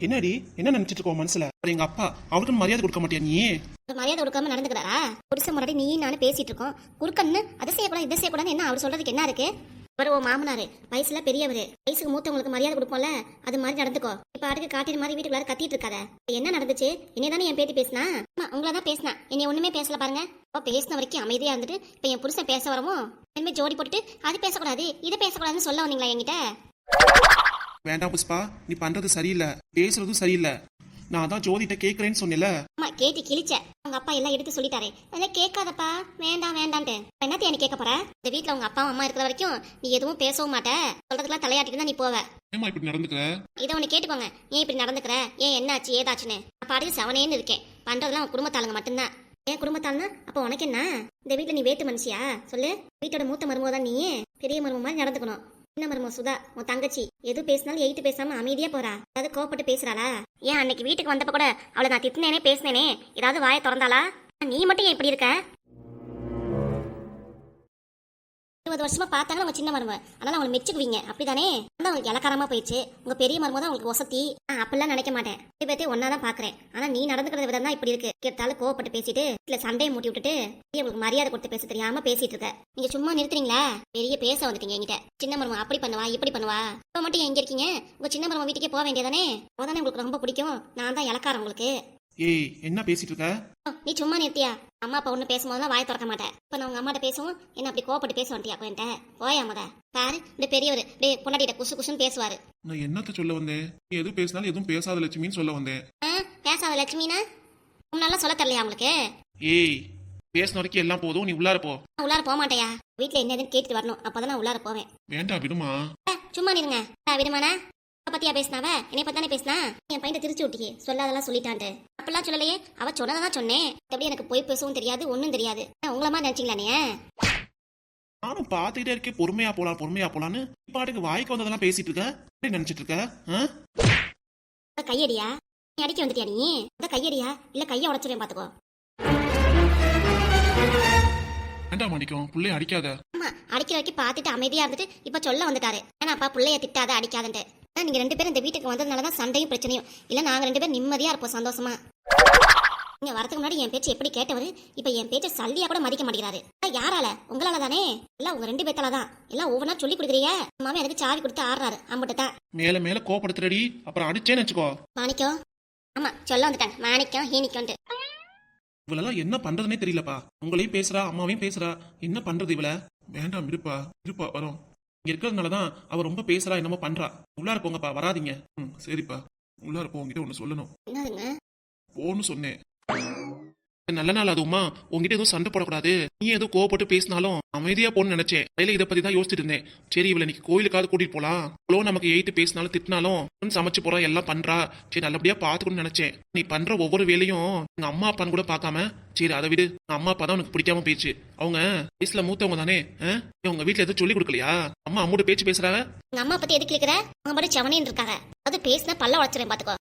என்னடி என்ன நினைச்சிட்டு இருக்கோம் மனசுல? எங்க அப்பா அவருக்கு மரியாதை கொடுக்க மாட்டியா நீ? மரியாதை கொடுக்காம நடந்துக்கிறாரா? புருஷன் முன்னாடி நீ நானும் பேசிட்டு இருக்கோம். குறுக்கன்னு அதை செய்யக்கூடாது இதை செய்யக்கூடாது என்ன அவர் சொல்றதுக்கு என்ன இருக்கு? அவர் ஓ மாமனாரு, வயசுல பெரியவரு, வயசுக்கு மூத்தவங்களுக்கு மரியாதை கொடுப்போம்ல, அது மாதிரி நடந்துக்கோ. இப்ப அடுக்கு காட்டின மாதிரி வீட்டுக்குள்ளார கத்திட்டு இருக்காத. என்ன நடந்துச்சு? என்னதானே என் பேத்தி பேசினா? உங்களை தான் பேசினா, என்னை ஒண்ணுமே பேசல பாருங்க. அப்ப பேசின வரைக்கும் அமைதியா இருந்துட்டு இப்ப என் புருஷன் பேச வரவும் இனிமே ஜோடி போட்டுட்டு அது பேசக்கூடாது இதை பேசக்கூடாதுன்னு சொல்ல வந்தீங்களா என்கிட்ட? வேண்டாம் புஷ்பா, நீ பண்றது சரியில்லை, பேசுறதும் சரியில்லை. நான் தான் ஜோதிட்ட கேக்குறேன்னு சொன்னேன்ல. அம்மா கேட்டு கிழிச்ச உங்க அப்பா எல்லாம் எடுத்து சொல்லிட்டாரு. அதெல்லாம் கேட்காதப்பா, வேண்டாம் வேண்டான்ட்டு. என்னத்தை எனக்கு கேட்க போற? இந்த வீட்டுல உங்க அப்பா அம்மா இருக்கிற வரைக்கும் நீ எதுவும் பேசவும் மாட்ட, சொல்றதுக்கெல்லாம் தலையாட்டிட்டு தான் நீ போவ. ஏமா இப்படி நடந்துக்கிற? இதை ஒண்ணு கேட்டுக்கோங்க, ஏன் இப்படி நடந்துக்கிற, ஏன் என்னாச்சு ஏதாச்சுன்னு. பாட்டுக்கு செவனேன்னு இருக்கேன். பண்றதுலாம் உன் குடும்பத்தாளுங்க மட்டும்தான். ஏன் குடும்பத்தாள்னா அப்ப உனக்கு என்ன? இந்த வீட்டுல நீ வேட்டு மனுஷியா சொல்லு? வீட்டோட மூத்த மருமக தான் நீ. பெரிய மருமக மாதிரி நடந்துக்கணும். சின்ன மருமக சுதா உன் தங்கச்சி எது பேசினாலும் எயித்து பேசாம அமைதியா போறா. ஏதாவது கோவப்பட்டு பேசுறாளா? ஏன் அன்னைக்கு வீட்டுக்கு வந்தப்ப கூட அவளை நான் திட்டினேனே பேசினேனே ஏதாவது வாயை திறந்தாளா? நீ மட்டும் ஏன் இப்படி இருக்க? 20 வருஷமா பார்த்தாங்க உங்க சின்ன மருமக, அதனால அவங்களை மெச்சுக்குவீங்க அப்படிதானே? அந்த அவங்களுக்கு இலக்காரமா போயிடுச்சு. உங்க பெரிய மருமக தான் உங்களுக்கு வசதி. அப்படிலாம் நினைக்க மாட்டேன். ரெண்டு பேர்த்தையும் ஒன்னாதான் பாக்குறேன். ஆனா நீ நடந்துக்கிற விதம் தான் இப்படி இருக்கு. கேட்டாலும் கோவப்பட்டு பேசிட்டு இல்ல சண்டையை மூட்டி விட்டுட்டு உங்களுக்கு மரியாதை கொடுத்து பேச தெரியாம பேசிட்டு இருக்க. நீங்க சும்மா நிறுத்துறீங்களா? பெரிய பேச வந்துட்டீங்க என்கிட்ட. சின்ன மருமக அப்படி பண்ணுவா இப்படி பண்ணுவா. இப்ப மட்டும் எங்க இருக்கீங்க? உங்க சின்ன மருமக வீட்டுக்கே போக வேண்டியதானே? அதானே உங்களுக்கு ரொம்ப பிடிக்கும். நான் தான் இலக்காரம் உங்களுக்கு. ஏய் என்ன பேசிட்டு இருக்க? நீ சும்மா நிறுத்தியா? அம்மா அப்பா ஒண்ணு பேசும்போதெல்லாம் வாய் திறக்க மாட்டேன். இப்ப நான் உங்க அம்மாட்ட பேசுவோம் என்ன அப்படி கோவப்பட்டு பேச வந்துட்டியா? போயிட்ட போயா முத பாரு. இப்படி பெரியவர் இப்படி பொண்டாட்டிட்ட குசு குசுன்னு பேசுவாரு. நான் என்னத்த சொல்ல வந்தேன்? நீ எதுவும் பேசினாலும் எதுவும் பேசாத லட்சுமின்னு சொல்ல வந்தேன். பேசாத லட்சுமினா உன்னால சொல்ல தெரியலையா உங்களுக்கு? ஏய் பேசின வரைக்கும் எல்லாம் போதும், நீ உள்ளார போ. உள்ளார போக மாட்டேயா? வீட்டுல என்ன எதுன்னு கேட்டுட்டு வரணும், அப்பதான் நான் உள்ளார போவேன். வேண்டாம் விடுமா. சும்மா நிருங்க. விடுமானா பத்தியா பேசினாவ? என்னை பத்தானே பேசினா? என் பையன் திருச்சி விட்டியே சொல்லாதெல்லாம் சொல்லிட்டான்ட்டு. அப்படிலாம் சொல்லலையே. அவ சொன்னதான் சொன்னேன். எப்படி எனக்கு போய் பேசவும் தெரியாது ஒன்னும் தெரியாது. உங்கள மாதிரி நினைச்சீங்களா நீ? நானும் பாத்துக்கிட்டே இருக்கேன் பொறுமையா போலாம் பொறுமையா போலான்னு. பாட்டுக்கு வாய்க்கு வந்ததெல்லாம் பேசிட்டு இருக்க. எப்படி நினைச்சிட்டு இருக்க? கையடியா? நீ அடிக்க வந்துட்டியா நீ? கையடியா இல்ல கைய உடைச்சிருவேன் பாத்துக்கோ. வேண்டாம் மாணிக்கம், புள்ளைய அடிக்காத. ஆமா அடிக்கிற வரைக்கும் பாத்துட்டு அமைதியா இருந்துட்டு இப்ப சொல்ல வந்துட்டாரு. ஏன்னா அப்பா புள்ளைய திட்டாத அடிக்காதுன்ட்டு. நீங்க ரெண்டு பேரும் இந்த வீட்டுக்கு வந்ததுனாலதான் சண்டையும் பிரச்சனையும் இல்ல. நாங்க ரெண்டு பேரும் நிம்மதியா இருப்போம் சந்தோஷமா. நீங்க வரதுக்கு முன்னாடி என் பேச்சு எப்படி கேட்டவரு இப்ப என் பேச்சை சல்லியா கூட மதிக்க மாட்டேங்கிறாரு. யாரால? உங்களால தானே. எல்லாம் உங்க ரெண்டு பேத்தாலதான். எல்லாம் ஒவ்வொன்றா சொல்லி கொடுக்குறீங்க. அம்மாவே எனக்கு சாவி கொடுத்து ஆடுறாரு அம்புட்டதான். மேல மேல கோபப்படுத்துறடி, அப்புறம் அடிச்சேன்னு வச்சுக்கோ. மாணிக்கம் ஆமா சொல்ல வந்துட்டேன். மாணிக்கம் ஹீனிக்கம்ட்டு. இவளெல்லாம் என்ன பண்றதுன்னே தெரியலப்பா. உங்களையும் பேசுறா அம்மாவையும் பேசுறா. என்ன பண்றது இவள? வேண்டாம் இருப்பா இருப்பா வரோம். இங்க இருக்கிறதுனாலதான் அவ ரொம்ப பேசுறா என்னமோ பண்றா. உள்ளார போங்கப்பா, வராதிங்க. சரிப்பா உள்ளார போ, உங்ககிட்ட ஒண்ணு சொல்லணும். என்னதுங்க? போன்னு சொன்னேன். நல்ல நாள் அதுவுமா உங்ககிட்ட எதுவும் சண்டை போடக்கூடாது. நீ ஏதோ கோவப்பட்டு பேசினாலும் அமைதியா போன்னு நினைச்சேன். கையில இதை பத்தி தான் யோசிச்சுட்டு இருந்தேன். சரி இவளை இன்னைக்கு கோயிலுக்காவது கூட்டிட்டு போலாம். அவ்வளோ நமக்கு எயித்து பேசினாலும் திட்டினாலும் சமைச்சு போறா எல்லாம் பண்றா. சரி நல்லபடியா பாத்துக்கணும்னு நினைச்சேன். நீ பண்ற ஒவ்வொரு வேலையும் எங்க அம்மா அப்பான்னு கூட பாக்காம சரி அதை விடு. அம்மா அப்பா தான் உனக்கு பிடிக்காம போயிடுச்சு. அவங்க வயசுல மூத்தவங்க தானே. உங்க வீட்டுல எதுவும் சொல்லி கொடுக்கலையா? அம்மா அம்மோட பேச்சு பேசுறாங்க. உங்க அம்மா பத்தி எதுக்கு கேக்குற? அவங்க பாட்டு செவனேன்னு இருக்காங்க. அது பேசினா பல்ல உடைச்சிருவேன் பாத்துக்கோ.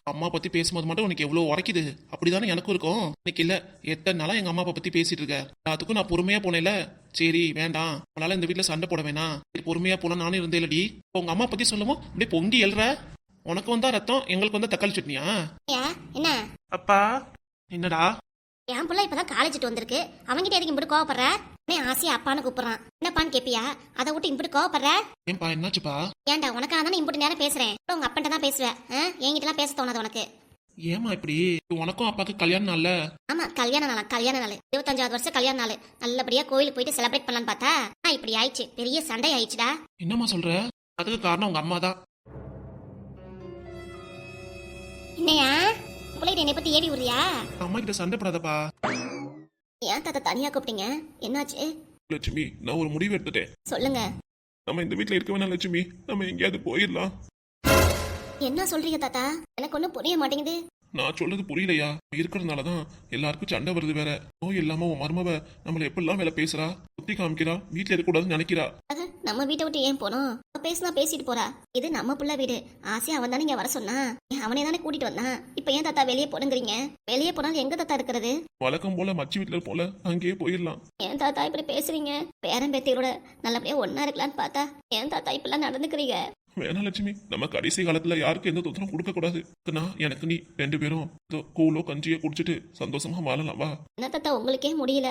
அம்மா பத்தி பேசும்போது மட்டும் உனக்கு எவ்வளவு உரைக்குது. அப்படிதானே எனக்கும் இருக்கும். இன்னைக்கு இல்ல எத்தனை நாளா எங்க அம்மா அப்பா பத்தி பேசிட்டு இருக்க. அதுக்கும் நான் பொறுமையா போனேன்ல. சரி வேண்டாம் அதனால இந்த வீட்டுல சண்டை போட வேணாம், பொறுமையா போனா நானும் இருந்தேன் இல்லடி. உங்க அம்மா பத்தி சொல்லவும் அப்படியே பொங்கி எழுற. உனக்கு வந்தா ரத்தம், எங்களுக்கு வந்தா தக்காளி சட்னியா? என்ன அப்பா? என்னடா? என் புள்ள இப்பதான் காலேஜ் வந்திருக்கு. அவங்கிட்ட எதுக்கு இப்படி கோவப்படுற? ஆசையா அப்பான்னு கூப்பிடுறான். என்னப்பான்னு கேப்பியா? அதை விட்டு இப்படி கோவப்படுற? ஏன்பா என்னாச்சுப்பா? ஏன்டா உனக்காக தானே இப்படி நேரம் பேசுறேன். உங்க அப்பன்ட்ட தான் பேசுவேன். என்கிட்ட எல்லாம் பேச தோணாது உனக்கு. ஏமா இப்படி? உனக்கும் அப்பாக்கு கல்யாணம் நாள்ல? ஆமா கல்யாண நாள் 25வது வருஷம் கல்யாண நாள். நல்லபடியா கோயிலுக்கு போயிட்டு செலிப்ரேட் பண்ணலான்னு பார்த்தா இப்படி ஆயிடுச்சு. பெரிய சண்டை ஆயிடுச்சுடா. என்னம்மா சொல்ற? அதுக்கு காரணம் உங்க அம்மா தான். என்னையா பிள்ளைகிட்ட என்னை பத்தி ஏவி விடுறியா? அம்மா கிட்ட சண்டை போடாதப்பா. ஏன் தாத்தா தனியா கூப்பிட்டீங்க? என்னாச்சு? லட்சுமி நான் ஒரு முடிவு எடுத்துட்டேன். சொல்லுங்க. நம்ம இந்த வீட்டுல இருக்க வேணாம் லட்சுமி, நம்ம எங்கேயாவது போயிடலாம். என்ன சொல்றீங்க தாத்தா? எனக்கு ஒண்ணும் புரிய மாட்டேங்குது. நான் சொல்றது புரியலையா? இருக்கிறதுனாலதான் எல்லாருக்கும் சண்டை வருது. வேற நோய் இல்லாம உன் மருமவ நம்மள எப்படிலாம் வேலை பேசுறா, சுத்தி காமிக்கிறா, வீட்டுல இருக்கக்கூடாதுன்னு நினைக்கிறா. நம்ம வீட்டை விட்டு ஏன் போனோம்? பேசினா பேசிட்டு போறா. இது நம்ம புள்ள வீடு. ஆசையா அவன் தானே இங்க வர சொன்னா. அவனே தானே கூட்டிட்டு வந்தான். இப்ப ஏன் தாத்தா வெளியே போடுங்கிறீங்க? வெளியே போனாலும் எங்க தாத்தா இருக்கிறது? வழக்கம் போல மச்சி வீட்டுல போல அங்கேயே போயிடலாம். ஏன் தாத்தா இப்படி பேசுறீங்க? பேரன் பேத்தியோட நல்லபடியா ஒன்னா இருக்கலான்னு பார்த்தா ஏன் தாத்தா இப்பெல்லாம் நடந்துக்கிறீங்க? வேணா லட்சுமி, நம்ம கடைசி காலத்துல யாருக்கும் எந்த தொந்தரவும் கொடுக்க கூடாது. நான் எனக்கு நீ 2 பேரும் கூழோ கஞ்சியோ குடிச்சிட்டு சந்தோஷமா வாழலாம் வா. என்ன தாத்தா உங்களுக்கே முடியல?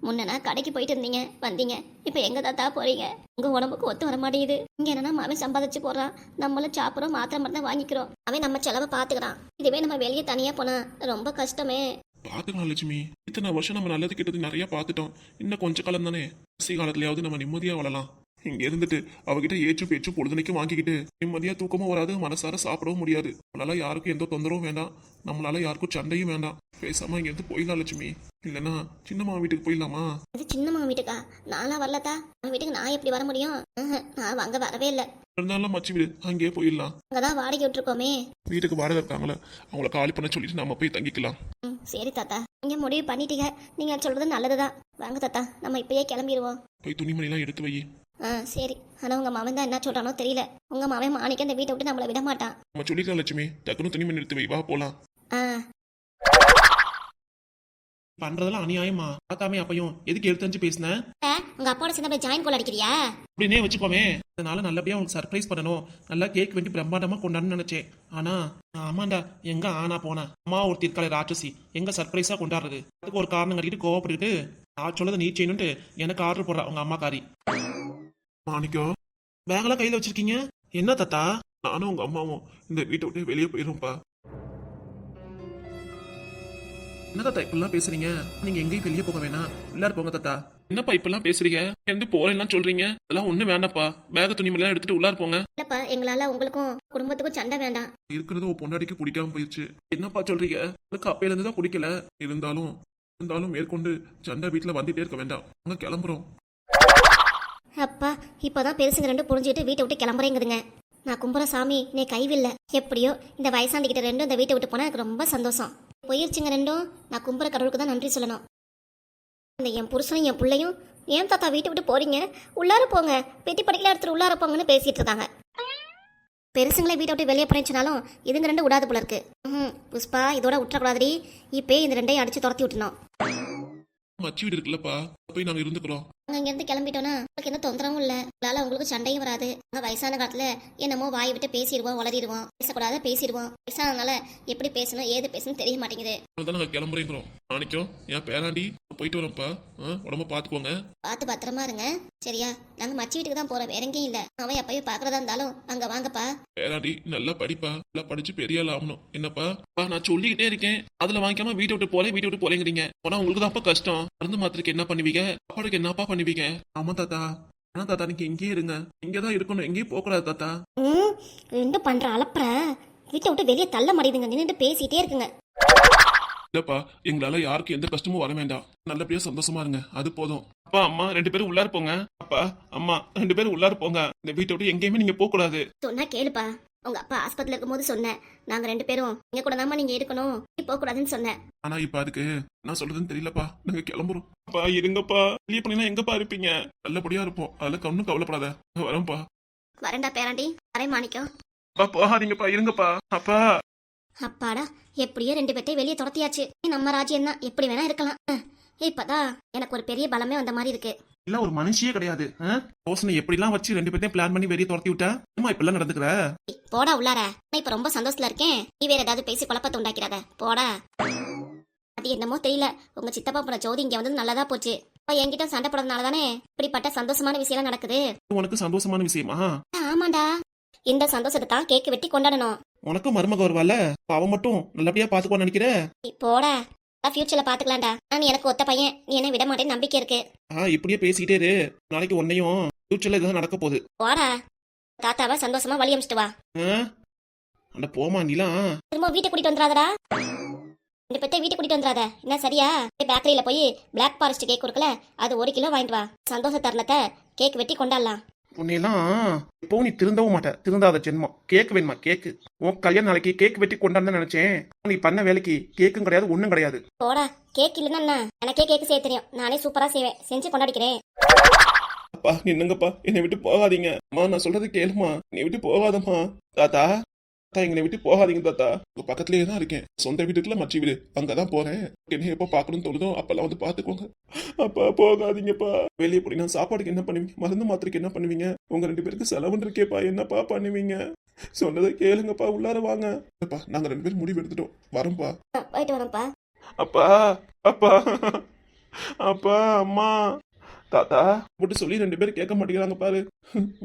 முன்னா கடைக்கு போயிட்டு இருந்தீங்க வந்தீங்க, இப்ப எங்க தாத்தா போறீங்க? உங்க உடம்புக்கு ஒத்து வர மாட்டேங்குது. இங்க என்னன்னா அவன் சம்பாதிச்சு போடுறான், நம்மளும் சாப்பிட்றோம், மாத்திரை மருந்து வாங்கிக்கிறோம், அவன் நம்ம செலவை பாத்துக்கிறான். இதுவே நம்ம வெளியே தனியா போனா ரொம்ப கஷ்டமே. பாத்துக்கலாம் லட்சுமி, இத்தனை வருஷம் நம்ம நல்லது கெட்டது நிறைய பார்த்துட்டோம். இன்னும் கொஞ்ச காலம் தானே, கடைசி காலத்துலயாவது நம்ம நிம்மதியா வாழலாம். இங்க இருந்துட்டு அவகிட்ட ஏச்சு பேச்சு பொழுதுனைக்கும் வாங்கிக்கிட்டு நிம்மதியா தூக்கமும் வராது, மனசார சாப்பிடவும் முடியாது. நம்மளால யாருக்கும் எந்த தொந்தரவும் வேண்டாம், நம்மளால யாருக்கும் சண்டையும் வேண்டாம். பேசாம இங்க இருந்து போயிடலாம் லட்சுமி. இல்லைன்னா சின்னம்மா வீட்டுக்கு போயிடலாமா? இது சின்னம்மா வீட்டுக்கா? நான்லாம் வரலத்தா. அவன் வீட்டுக்கு நான் எப்படி வர முடியும்? நான் அங்க வரவே இல்லை. இருந்தாலும் மச்சி வீடு, அங்கேயே போயிடலாம். அங்கதான் வாடகை விட்டுருக்கோமே. வீட்டுக்கு வாடகை இருக்காங்களே, அவங்கள காலி பண்ண சொல்லிட்டு நம்ம போய் தங்கிக்கலாம். சரி தாத்தா, நீங்க முடிவு பண்ணிட்டீங்க, நீங்க சொல்றது நல்லதுதான். வாங்க தாத்தா, நம்ம இப்பயே கிளம்பிடுவோம். போய் துணிமணிலாம் எடுத்து வை. சரி. ஆனா உங்க மாமன் தான் என்ன சொல்றானோ தெரியல. உங்க மாமன் மாணிக்க இந்த வீட்டை விட்டு நம்மள விட மாட்டான். நம்ம சொல்லிக்கலாம் லட்சுமி, டக்குனு துணிமணி எடுத்து வை, வா போலாம். பண்றதெல்லாம் அநியாயமா? பார்க்காம அப்பையும் எதுக்கு எடுத்து பேசினேன்? உங்க அப்பாவோட சேர்ந்து அப்படியே ஜாயின் கோல் அடிக்கிறியா? அப்படின்னே வச்சுக்கோமே. அதனால நல்லபடியா உங்களுக்கு சர்ப்ரைஸ் பண்ணணும், நல்லா கேக் வெட்டி பிரம்மாண்டமா கொண்டாடணும்னு நினைச்சேன். ஆனா ஆமாண்டா, எங்க ஆனா போன அம்மா ஒருத்தி இருக்காளே ராட்சசி, எங்க சர்ப்ரைஸா கொண்டாடுறது? அதுக்கு ஒரு காரணம் கட்டிட்டு கோவப்பட்டுட்டு நான் சொல்லதை நீ செய்யணும்ட்டு எனக்கு ஆர்டர் போடுறா உங்க அம்மா காரி. மாணிக்கம், பேங்கெல்லாம் கையில வச்சிருக்கீங்க என்ன தாத்தா? நானும் உங்க அம்மாவும் இந்த வீட்டை விட்டு வெளியே போயிரும்ப்பா. என்ன தாத்தா இப்பெல்லாம் பேசுறீங்க? நீங்க எங்கேயும் வெளியே போக வேணாம், எல்லாரும் போங்க தாத்தா. என்னப்பா இப்பெல்லாம் பேசுறீங்க? இருந்து போறேன்னா சொல்றீங்க, அதெல்லாம் ஒண்ணு வேண்டாப்பா. பேக துணிமணிலாம் எடுத்துட்டு உள்ளார போங்க. இல்லப்பா, எங்களால உங்களுக்கும் குடும்பத்துக்கும் சண்டை வேண்டாம். இருக்கிறது உன் பொண்டாடிக்கு பிடிக்காம போயிடுச்சு. என்னப்பா சொல்றீங்க? அதுக்கு அப்பையில இருந்து தான் பிடிக்கல. இருந்தாலும் மேற்கொண்டு சண்டை வீட்டுல வந்துட்டே இருக்க வேண்டாம், நாங்க கிளம்புறோம். அப்பா, இப்பதான் பெருசுங்க ரெண்டும் புரிஞ்சுட்டு வீட்டை விட்டு கிளம்புறேங்குதுங்க. நான் கும்புற சாமி நீ கைவில்ல. எப்படியோ இந்த வயசாண்டிக்கிட்ட ரெண்டும் இந்த வீட்டை விட்டு போனா எனக்கு ரொம்ப சந்தோஷம். போயிருச்சுங்க ரெண்டும். நான் கும்புற கடவுளுக்கு தான் நன்றி சொல்லணும். இந்த என் புருஷனும் என் பிள்ளையும், ஏன் தாத்தா வீட்டை விட்டு போறீங்க, உள்ளார போங்க, பெட்டி படிக்கல எடுத்துட்டு உள்ளார போங்கன்னு பேசிட்டு இருக்காங்க. பெருசுங்களே வீட்டை விட்டு வெளியே போறேன்னு சொன்னாலும் இதுங்க ரெண்டு விடாது போல இருக்கு. புஷ்பா, இதோட விட்டுறக்கூடாதுடி. இப்பே இந்த ரெண்டையும் அடிச்சு துரத்தி விட்டுனோம். மச்சி வீடு இருக்குல்லப்பா, போய் நாங்க இருந்துக்கிறோம். நாங்க இங்க இருந்து கிளம்பிட்டோம்னா உங்களுக்கு எந்த தொந்தரவும் இல்ல, உங்களால உங்களுக்கு சண்டையும் வராது. நாங்க வயசான காலத்துல என்னமோ வாய் விட்டு பேசிடுவோம், வளரிடுவோம், பேசக்கூடாத பேசிடுவோம். வயசானனால எப்படி பேசணும் ஏது பேசணும் தெரிய மாட்டேங்குது. அதான் நாங்க கிளம்புறோம். மாணிக்கம், என் பேராண்டி போயிட்டு வரோம்ப்பா. உடம்ப பாத்துக்கோங்க, பார்த்து பத்திரமா இருங்க சரியா? நாங்க மச்சி வீட்டுக்கு தான் போறோம், வேற எங்கேயும் இல்ல. அவன் எப்பயும் பாக்குறதா இருந்தாலும் அங்க வாங்கப்பா. பேராண்டி நல்லா படிப்பா, நல்லா படிச்சு பெரிய ஆள் ஆகணும். என்னப்பா நான் சொல்லிக்கிட்டே இருக்கேன், அதுல வாங்கிக்காம வீட்டை விட்டு போறேங்கிறீங்க. ஆனா உங்களுக்கு தான்ப்பா கஷ்டம். மருந்து மாத்திரைக்கு என்ன பண்ணுவீங்க, அப்பாடுக்கு என்னப்பா பண்ணுவீங்க? ஆமா தாத்தா, ஆனா தாத்தா நீங்க இங்கேயே இருங்க, இங்கதான் இருக்கணும், எங்கேயும் போக கூடாது தாத்தா. ரெண்டு பண்ற அலப்புற வீட்டை விட்டு வெளியே தள்ள மாட்டேங்குதுங்க, நின்னுட்டு பேசிட்டே இருக்குங்க. இல்லப்பா, எங்களால யாருக்கும் எந்த கஷ்டமும் வர வேண்டாம், நல்லபடியா சந்தோஷமா இருங்க, அது போதும். அப்பா அம்மா 2 பேரும் உள்ளார போங்க. அப்பா அம்மா 2 பேரும் உள்ளார போங்க. இந்த வீட்டை விட்டு எங்கேயுமே நீங்க போக கூடாது. சொன்னா கேளுப்பா. உங்க அப்பா ஆஸ்பத்திரியில இருக்கும் போது சொன்னேன், நாங்க 2 பேரும் எங்க கூட தாமா நீங்க இருக்கணும், போக கூடாதுன்னு சொன்னேன். ஆனா இப்ப அதுக்கு நான் சொல்றதுன்னு தெரியலப்பா, நாங்க கிளம்புறோம். அப்பா இருங்கப்பா, வெளியே போனீங்கன்னா எங்கப்பா இருப்பீங்க? நல்லபடியா இருப்போம், அதுல ஒன்னும் கவலைப்படாத. வரோம்ப்பா. வரேன்டா பேராண்டி, வரேன் மாணிக்கம். போகாதீங்கப்பா, இருங்கப்பா. அப்பா அப்பாடா, எப்படியோ 2 பேர்த்தையும் வெளியே துரத்தியாச்சு. நம்ம ராஜ்யம் தான், எப்படி வேணா இருக்கலாம். இப்பதான் எனக்கு ஒரு பெரிய பலமே வந்த மாதிரி இருக்கு. இல்ல ஒரு மனுஷியே கிடையாது. யோசனை எப்படிலாம் வச்சு 2 பேர்த்தையும் பிளான் பண்ணி வெளியே துரத்தி விட்டா அம்மா இப்பெல்லாம் நடந்துக்கிற. போடா உள்ளார, நான் இப்ப ரொம்ப சந்தோஷத்துல இருக்கேன். நீ வேற ஏதாவது பேசி குழப்பத்தை உண்டாக்கிறாத, போடா. அது என்னமோ தெரியல, உங்க சித்தப்பா போன ஜோதி இங்க வந்து நல்லதா போச்சு. என்கிட்ட சண்டை போடுறதுனால தானே இப்படிப்பட்ட சந்தோஷமான விஷயம் நடக்குது. உனக்கு சந்தோஷமான விஷயமா? ஆமாண்டா, இந்த சந்தோஷத்தை தான் கேக்கு வெட்டி கொண்டாடணும். உனக்கு மருமக வருவால, அவ மட்டும் நல்லபடியா பாத்துக்கோ நினைக்கிற. போடா, ஃபியூச்சர்ல பாத்துக்கலாம்டா. நான் எனக்கு ஒத்த பையன், நீ என்ன விட மாட்டேன்னு நம்பிக்கை இருக்கு. இப்படியே பேசிக்கிட்டே இரு, நாளைக்கு உன்னையும் ஃபியூச்சர்ல இதுதான் நடக்க போகுது. போடா, தாத்தாவை சந்தோஷமா வழி அமிச்சிட்டு வா. அந்த போமா நீலாம் திரும்ப வீட்டை கூட்டிட்டு வந்துடாதடா. 2 பேர்த்தை வீட்டை கூட்டிட்டு வந்துடாத, என்ன சரியா? பேக்கரியில போய் பிளாக் ஃபாரஸ்ட் கேக் இருக்குல்ல, அது 1 கிலோ வாங்கிட்டு வா. சந்தோஷ தருணத்தை கேக் வெட்டி கொண்டாடலாம். உன்னையெல்லாம் இப்போ நீ திருந்தவும் மாட்ட, திருந்தாத ஜென்மம். கேக் வேணுமா? கேக்கு உன் கல்யாண நாளைக்கு கேக் வெட்டி கொண்டாடுன்னு நினைச்சேன். நீ பண்ண வேலைக்கு கேக்கும் கிடையாது, ஒண்ணும் கிடையாது. போடா, கேக் இல்லைன்னா எனக்கே கேக்கு செய்ய தெரியும், நானே சூப்பரா செய்வேன், செஞ்சு கொண்டாடிக்கிறேன். அப்பா என்னங்கப்பா, என்னை விட்டு போகாதீங்க. அம்மா நான் சொல்றது கேளுமா, நீ விட்டு போகாதம்மா. தாத்தா தாத்தா எங்களை விட்டு போகாதீங்க தாத்தா, உங்க பக்கத்துலயே தான் இருக்கேன். சொந்த வீட்டுக்குள்ள மச்சி வீடு, அங்கதான் போறேன். என்ன எப்ப பாக்கணும்னு தோணுதோ அப்பெல்லாம் வந்து பாத்துக்கோங்க. அப்பா போகாதீங்கப்பா. வெளியே போனீங்கன்னா சாப்பாடுக்கு என்ன பண்ணுவீங்க, மருந்து மாத்திரைக்கு என்ன பண்ணுவீங்க, உங்க 2 பேருக்கு செலவுன்னு இருக்கேப்பா, என்னப்பா பண்ணுவீங்க? சொன்னதை கேளுங்கப்பா, உள்ளார வாங்க. அப்பா நாங்க 2 பேரும் முடிவு எடுத்துட்டோம், வரோம்ப்பா. போயிட்டு வரோம்ப்பா. அப்பா அப்பா அப்பா அம்மா தாத்தா போட்டு சொல்லி 2 பேரும் கேட்க மாட்டேங்கிறாங்க பாரு.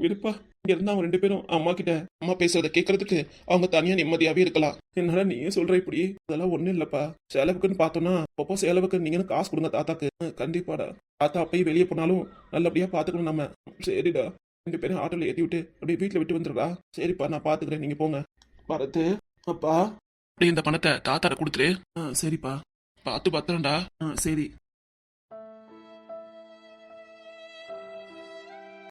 விடுப்பா, இங்க இருந்தா அவங்க 2 பேரும் அம்மா கிட்ட அம்மா பேசுறத கேட்கறதுக்கு அவங்க தனியா நிம்மதியாவே இருக்கலாம். என்னால நீயே சொல்ற இப்படி, அதெல்லாம் ஒண்ணும் இல்லப்பா. செலவுக்குன்னு பார்த்தோம்னா அப்பப்போ செலவுக்கு நீங்கன்னு காசு கொடுங்க தாத்தாக்கு. கண்டிப்பாடா. தாத்தா அப்பயும் வெளியே போனாலும் நல்லபடியா பாத்துக்கணும் நம்ம. சரிடா. 2 பேரும் ஆட்டோல ஏத்தி விட்டு அப்படியே வீட்டுல விட்டு வந்துடுறா. சரிப்பா, நான் பாத்துக்கிறேன், நீங்க போங்க. வரது அப்பா. அப்படியே இந்த பணத்தை தாத்தாட கொடுத்துரு. சரிப்பா, பார்த்து பத்திரம்டா. சரி.